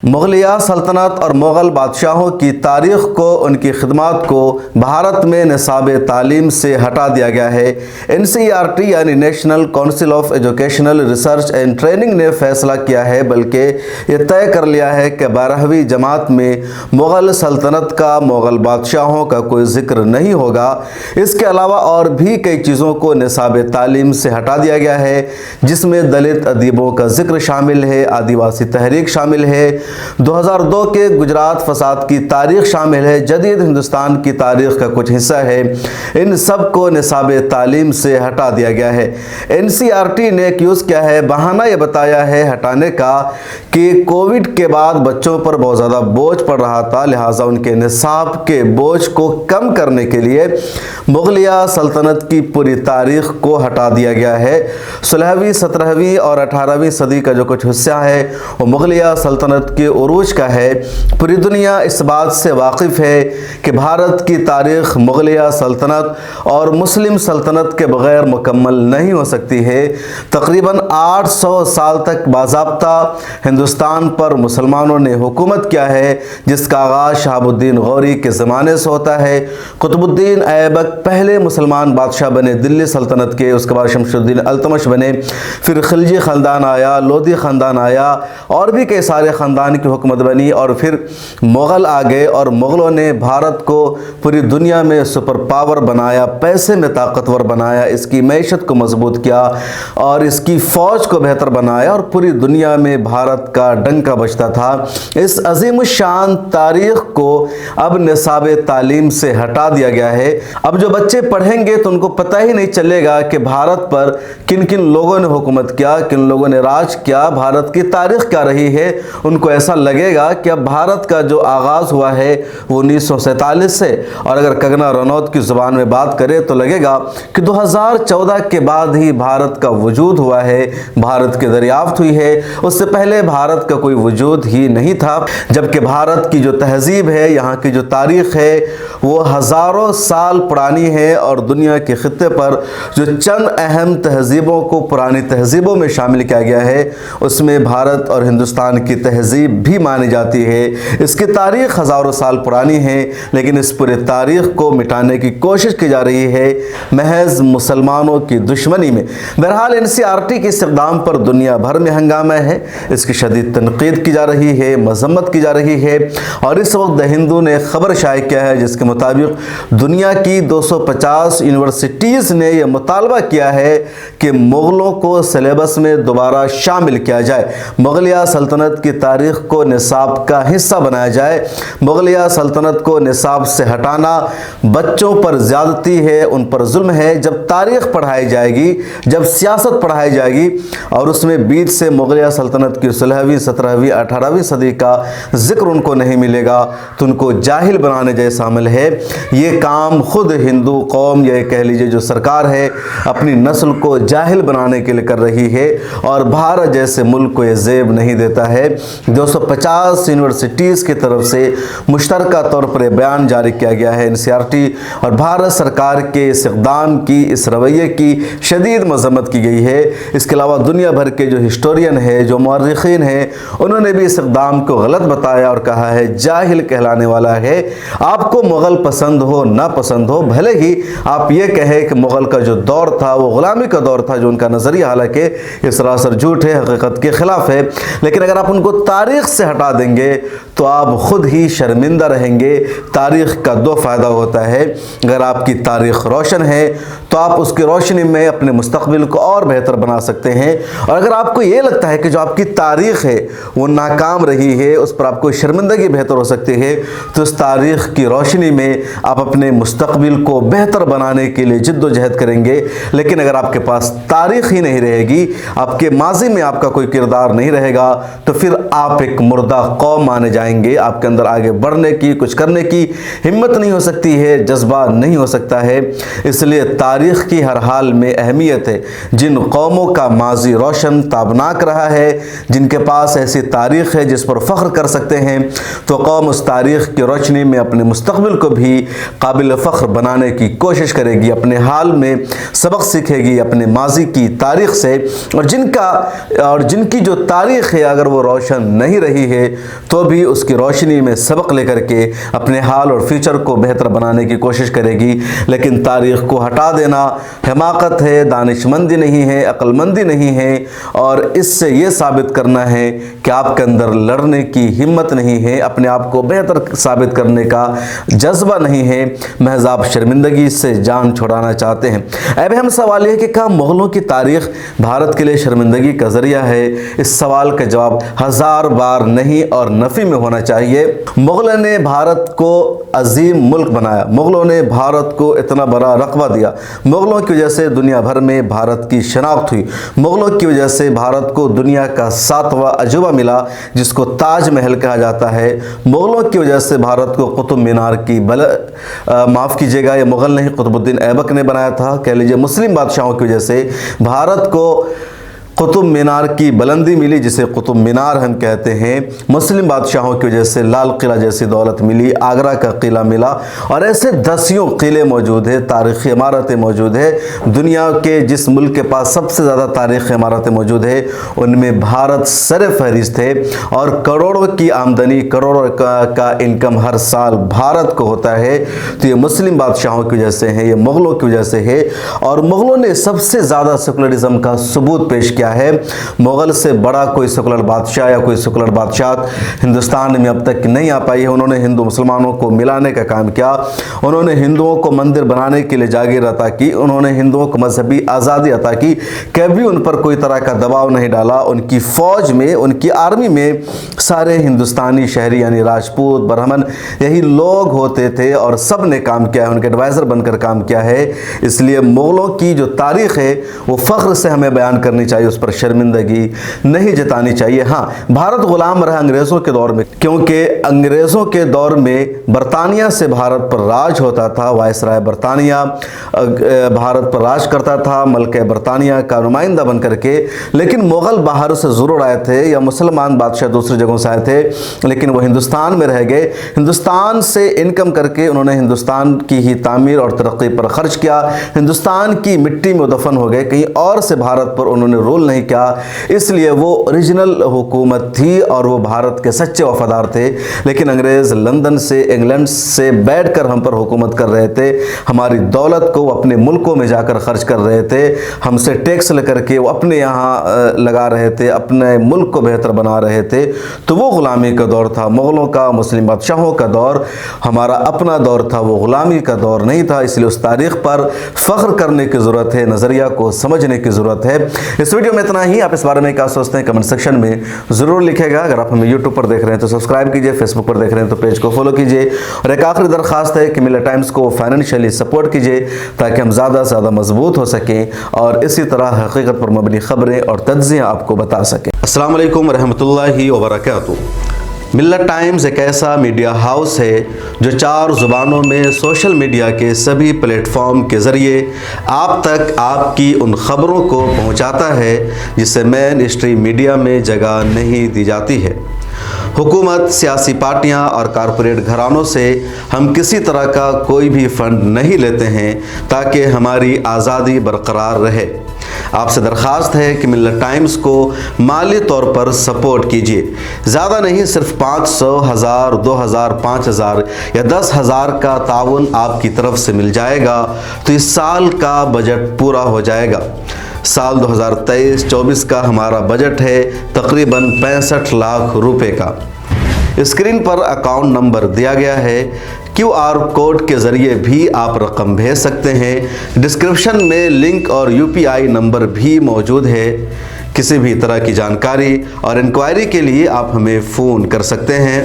मुगलिया सल्तनत और मुग़ल बादशाहों की तारीख़ को, उनकी खिदमत को भारत में निसाब तालीम से हटा दिया गया है। NCERT यानी national council of educational research and training ने फैसला किया है, बल्कि ये तय कर लिया है कि 12वीं जमात में मुग़ल सल्तनत का, मुग़ल बादशाहों का कोई ज़िक्र नहीं होगा। इसके अलावा और भी कई चीज़ों को निसाब तालीम से हटा दिया गया है, जिसमें दलित अदीबों का ज़िक्र शामिल है, आदिवासी तहरीक शामिल है, 2002 के गुजरात फसाद की तारीख शामिल है, जदीद हिंदुस्तान की तारीख का कुछ हिस्सा है। इन सब को निसाब तालीम से हटा दिया गया है। NCERT ने एक्यूज़ किया है, बहाना ये बताया है हटाने का कि कोविड के बाद बच्चों पर बहुत ज़्यादा बोझ पड़ रहा था, लिहाजा उनके निसाब के बोझ को कम करने के लिए मुगलिया सल्तनत की पूरी तारीख को हटा दिया गया है। 16वीं, 17वीं और 18वीं सदी का जो कुछ हिस्सा है वो मुगलिया सल्तनत के उरूज का है। पूरी दुनिया इस बात से वाकिफ़ है कि भारत की तारीख़ मुगलिया सल्तनत और मुस्लिम सल्तनत के बग़ैर मुकम्मल नहीं हो सकती है। तकरीबन 800 साल तक बाज़ाब्ता हिंदुस्तान पर मुसलमानों ने हुकूमत किया है, जिसका आगाज़ शहाबुद्दीन गौरी के ज़माने से होता है। कुतुबुद्दीन ऐबक पहले मुसलमान बादशाह बने दिल्ली सल्तनत के, उसके बाद शमशुद्दीन अल्तमश बने, फिर खिलजी ख़ानदान आया, लोधी ख़ानदान आया और भी कई सारे ख़ानदान की हुकूमत बनी, और फिर मुग़ल आ गए और मुग़लों ने भारत को पूरी दुनिया में सुपर पावर बनाया, पैसे में ताकतवर बनाया, इसकी मैशत को मजबूत किया और इसकी फ़ौज को बेहतर बनाया और पूरी दुनिया में भारत का डंका बजता था। इस अजीम शान तारीख़ को अब निसाब तालीम से हटा दिया गया है। अब जो बच्चे पढ़ेंगे तो उनको पता ही नहीं चलेगा कि भारत पर किन किन लोगों ने हुकूमत किया, किन लोगों ने राज किया, भारत की तारीख़ क्या रही है। उनको ऐसा लगेगा कि अब भारत का जो आगाज़ हुआ है वो 1947 से, और अगर कंगना रनौत की ज़ुबान में बात करें तो लगेगा कि 2014 के बाद ही भारत का वजूद हुआ है, भारत की दरियाफ्त हुई है। उससे पहले भारत का कोई वजूद ही नहीं था, जबकि भारत की जो तहज़ीब है, यहाँ की जो तारीख़ है वो हज़ारों साल पुरानी है और दुनिया के ख़ित्ते पर जो चंद अहम तहज़ीबों को पुरानी तहज़ीबों में शामिल किया गया है, उसमें भारत और हिंदुस्तान की तहज़ीब भी मानी जाती है। इसकी तारीख़ हज़ारों साल पुरानी है, लेकिन इस पूरे तारीख़ को मिटाने की कोशिश की जा रही है महज मुसलमानों की दुश्मनी में। बहरहाल NCERT के इस इक़दाम पर दुनिया भर में हंगामा है, इसकी शदीद तनक़ीद की जा रही है, मज़म्मत की जा रही है। और इस वक्त द हिंदू ने ख़बर शाये किया है, जिसके मुताबिक दुनिया की 250 यूनिवर्सिटीज़ ने यह मुतालबा किया है कि मुग़लों को सिलेबस में दोबारा शामिल किया जाए, मुग़लिया सल्तनत की तारीख़ को निसाब का हिस्सा बनाया जाए। मुग़लिया सल्तनत को निसाब से हटाना बच्चों पर ज़्यादती है, उन पर जुल्म है। जब तारीख़ पढ़ाई जाएगी, जब सियासत पढ़ाई जाएगी और उसमें बीच से मुग़लिया सल्तनत की 16वीं, 17वीं, 18वीं सदी का ज़िक्र उनको नहीं मिलेगा, तो उनको जाहिल बनाने जैसा अमल है। ये काम खुद हिंदू कौम, या कह लीजिए जो सरकार है, अपनी नस्ल को जाहिल बनाने के लिए कर रही है, और भारत जैसे मुल्क को ये ज़ेब नहीं देता है। 250 यूनिवर्सिटीज़ की तरफ से मुश्तरका तौर पर बयान जारी किया गया है NCERT, और भारत सरकार के इस इक़दाम की, इस रवैये की शदीद मज़म्मत की गई है। इसके अलावा दुनिया भर के जो हिस्टोरियन है, जो मुअर्रिख़ीन हैं, उन्होंने भी इस इक़दाम को गलत बताया और कहा है जाहिल कहलाने वाला है। आपको मुग़ल पसंद हो ना पसंद हो, भले ही आप ये कहें कि मुग़ल का जो दौर था वो ग़ुलामी का दौर था, जो उनका नज़रिया हालांकि ये सरासर झूठ है, हकीकत के ख़िलाफ़ है, लेकिन अगर आप उनको तारीख़ से हटा देंगे तो आप ख़ुद ही शर्मिंदा रहेंगे। तारीख़ का दो फ़ायदा होता है, अगर आपकी तारीख़ रोशन है तो आप उसकी रोशनी में अपने मुस्तक़बिल को और बेहतर बना सकते हैं, और अगर आपको ये लगता है कि जो आपकी तारीख़ है वो नाकाम रही है, उस पर आपको शर्मिंदगी बेहतर हो सकती है, तो उस तारीख़ की रोशनी में आप अपने मुस्तक़बिल को बेहतर बनाने के लिए जिद्दोजहद करेंगे। लेकिन अगर आपके पास तारीख़ ही नहीं रहेगी, आपके माजी में आपका कोई किरदार नहीं रहेगा, तो फिर आप एक मुर्दा कौम माने जाएंगे। आपके अंदर आगे बढ़ने की, कुछ करने की हिम्मत नहीं हो सकती है, जज्बा नहीं हो सकता है। इसलिए तारीख़ की हर हाल में अहमियत है। जिन कौमों का माजी रोशन ताबनाक रहा है, जिनके पास ऐसी तारीख़ है जिस पर फ़ख्र कर सकते हैं, तो कौम उस तारीख़ की रोशनी में अपने मुस्तक़बिल को भी काबिल फ़ख्र बनाने की कोशिश करेगी, अपने हाल में सबक सीखेगी अपने माजी की तारीख़ से। और जिनकी जो तारीख़ है अगर वो रोशन नहीं नहीं रही है तो भी उसकी रोशनी में सबक लेकर के अपने हाल और फ्यूचर को बेहतर बनाने की कोशिश करेगी। लेकिन तारीख़ को हटा देना हिमाकत है, दानिशमंदी नहीं है, अक्लमंदी नहीं है, और इससे ये साबित करना है कि आपके अंदर लड़ने की हिम्मत नहीं है, अपने आप को बेहतर साबित करने का जज्बा नहीं है, महज आप शर्मिंदगी से जान छुड़ाना चाहते हैं। अब हम सवाल ये कि क्या मुग़लों की तारीख़ भारत के लिए शर्मिंदगी का ज़रिया है? इस सवाल का जवाब 1000 बार नहीं और नफ़ी में होना चाहिए। मुग़लों ने भारत को अजीम मुल्क बनाया, मुग़लों ने भारत को इतना बड़ा रकबा दिया, मुग़लों की वजह से दुनिया भर में भारत की शनाख्त हुई, मुग़लों की वजह से भारत को दुनिया का 7वां अजूबा मिला जिसको ताज महल कहा जाता है, मुग़लों की वजह से भारत को कुतुब मीनार की माफ़ कीजिएगा, ये मुग़ल नहीं कुतुबुद्दीन ऐबक ने बनाया था, कह लीजिए मुस्लिम बादशाहों की वजह से भारत को कुतुब मीनार की बुलंदी मिली जिसे कुतुब मीनार हम कहते हैं, मुस्लिम बादशाहों की वजह से लाल किला जैसी दौलत मिली, आगरा का किला मिला, और ऐसे दसियों किले मौजूद है, तारीख़ी इमारतें मौजूद है। दुनिया के जिस मुल्क के पास सबसे ज़्यादा तारीख़ी इमारतें मौजूद है उनमें भारत सर फहरिस्त है, और करोड़ों की आमदनी, करोड़ों का इनकम हर साल भारत को होता है। तो ये मुस्लिम बादशाहों की वजह से है, ये मुग़लों की वजह से है, और मुग़लों ने सबसे ज़्यादा सेकुलरिज़म का सबूत पेश किया है। मुग़ल से बड़ा कोई सेकुलर बादशाह या कोई सेकुलर बादशाह हिंदुस्तान में अब तक नहीं आ पाई है। उन्होंने हिंदू मुसलमानों को मिलाने का काम किया, उन्होंने हिंदुओं को मंदिर बनाने के लिए जागीर अता की, उन्होंने हिंदुओं को मजहबी आज़ादी अता की, कभी उन पर कोई तरह का दबाव नहीं डाला। उनकी फ़ौज में, उनकी आर्मी में सारे हिंदुस्तानी शहरी यानी राजपूत, ब्राह्मण यही लोग होते थे, और सब ने काम किया है, उनके एडवाइज़र बनकर काम किया है। इसलिए मुग़लों की जो तारीख़ है वो फ़ख्र से हमें बयान करनी चाहिए, उस पर शर्मिंदगी नहीं जतानी चाहिए। हाँ, भारत गुलाम रहा अंग्रेज़ों के दौर में, क्योंकि अंग्रेज़ों के दौर में बरतानिया से भारत पर राज होता था, वायसराय बरतानिया भारत पर राज करता था, मलके बरतानिया का नुमाइंदा बन करके। लेकिन मुग़ल बाहर से ज़रूर आए थे या मुसलमान बादशाह दूसरी जगहों से आए थे, लेकिन वो हिंदुस्तान में रह गए। हिंदुस्तान से इनकम करके उन्होंने हिंदुस्तान की ही तामीर और तरक्की पर खर्च किया, हिंदुस्तान की मिट्टी में दफन हो गए, कहीं और से भारत पर उन्होंने रोल नहीं किया। इसलिए वो ओरिजिनल हुकूमत थी और वो भारत के सच्चे वफादार थे। लेकिन अंग्रेज़ लंदन से, इंग्लैंड से बैठकर हम पर हुकूमत कर रहे थे, हमारी दौलत को अपने मुल्कों में जाकर खर्च कर रहे थे, हमसे टैक्स लेकर के वो अपने यहाँ लगा रहे थे, अपने मुल्क को बेहतर बना रहे थे। तो वो ग़ुलामी का दौर था, मुग़लों का, मुस्लिम बादशाहों का दौर। हमारा अपना दौर था, वो ग़ुलामी का दौर नहीं था। इसलिए उस तारीख़ पर फ़ख्र करने की ज़रूरत है, नज़रिया को समझने की ज़रूरत है। इस वीडियो में इतना ही। आप इस बारे में क्या सोचते हैं कमेंट सेक्शन में ज़रूर लिखेगा। अगर आप हमें यूट्यूब पर देख रहे हैं तो सब्सक्राइब कीजिए, फेसबुक पर देख रहे हैं तो पेज को फॉलो कीजिए, और एक आखिरी दरख्वास्त है कि मिल्लत टाइम्स को फाइनेंशियली सपोर्ट कीजिए ताकि हम ज़्यादा से ज़्यादा मजबूत हो सकें और इसी तरह हकीकत पर मबनी ख़बरें और तज्ज़िया आपको बता सकें। अस्सलाम वालेकुम रहमतुल्लाहि व बरकातुहू। मिल्लत टाइम्स एक ऐसा मीडिया हाउस है जो 4 ज़ुबानों में सोशल मीडिया के सभी प्लेटफॉर्म के ज़रिए आप तक आपकी उन ख़बरों को पहुंचाता है जिसे मेन स्ट्रीम मीडिया में जगह नहीं दी जाती है। हुकूमत, सियासी पार्टियां और कारपोरेट घरानों से हम किसी तरह का कोई भी फ़ंड नहीं लेते हैं ताकि हमारी आज़ादी बरकरार रहे। आपसे दरख्वास्त है कि मिल्लत टाइम्स को माली तौर पर सपोर्ट कीजिए। ज़्यादा नहीं, सिर्फ 500, 1000, 2000, 5000 या 10,000 का ताउन आपकी तरफ से मिल जाएगा तो इस साल का बजट पूरा हो जाएगा। साल 2023-24 का हमारा बजट है तकरीबन 65 लाख रुपए का। स्क्रीन पर अकाउंट नंबर दिया गया है, QR कोड के ज़रिए भी आप रकम भेज सकते हैं। डिस्क्रिप्शन में लिंक और UPI नंबर भी मौजूद है। किसी भी तरह की जानकारी और इंक्वायरी के लिए आप हमें फ़ोन कर सकते हैं।